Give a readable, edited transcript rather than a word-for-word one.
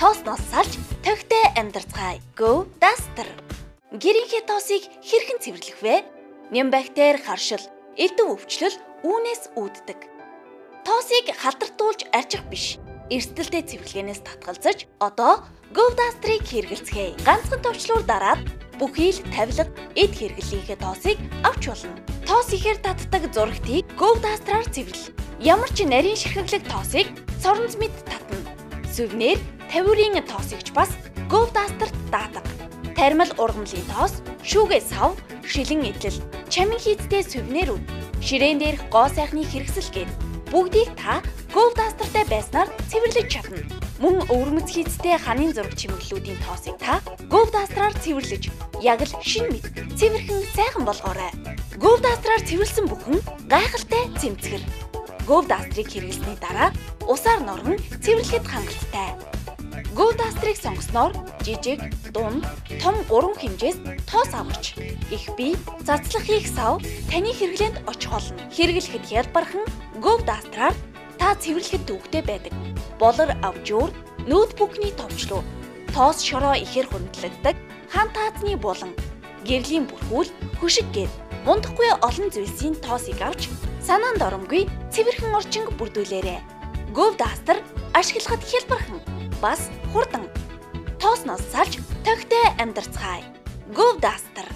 Тоосноос салж тохитой амьдарцгаая. Go Duster. Гэрийнхээ тоосыг хэрхэн цэвэрлэх вэ? Нямбактери, харшил, элдв өвчлөл үүнээс үүддэг. Тоосыг халдартуулж арчих биш. Эрсдэлтэй цэвэрлэгээнээс татгалзаж одоо Go Duster-ыг хэрэгэлцгээе. Ганцхан товчлуур дараад бүхий л тавилга, эд хэрэглэлийнхээ тоосыг авч болно. Тоос ихээр татдаг зурагтыг Go Duster-аар цэвэрлэл. Ямар ч нарийн ширхэглэг тоосыг соронз мэд татна. Сувнэр, тавиурын тоосыг ч бас Go Duster-т даадаг. Тармал ургамлын тоос, шүүгээ сав, шилэн идэл, чамин хийцтэй сувнэрүүд, ширээн дээрх гоо сайхны хэрэгсэл гээд бүгдийг та Go Duster-тай байснаар цэвэрлэж чадна. Мөн өвөрмөц хийцтэй ханын зураг чимэглэлүүдийн тоосыг та Go Duster-аар цэвэрлэж яг л шин мэд цэвэрхэн сайхан болгоорой. Go Duster-аар цэвэрлсэн бүхэн гайхалтай цэмцгэр. Go Duster-ыг хэрэглэсний дараа усаар норгон цэвэрлэхэд хангалттай. Go Duster-ыг сонгосноор жижиг, дунд, том 3 хэмжээс тоос аварч их бие цацлах хийх сав таны хэрэглээнд очих болно. Хэрэглэхэд хялбархан Go Duster-аар та цэвэрлэхэд төвөгтэй байдаг. Болор авжуур, ноутбукны товчлуу, тоос шороо ихээр хөндлөгдөг, хан таацны булан, гэрлийн бүрхүүл, хөшиг гээд мундахгүй олон зүйлсийн тоосыг авч санаанд оромгүй цэвэрхэн орчинг бүрдүүлээрэй. Go Duster ашиглахад хялбархан, бас хурдан. Тоосноос салж тохитой амьдарцгаая. Go Duster.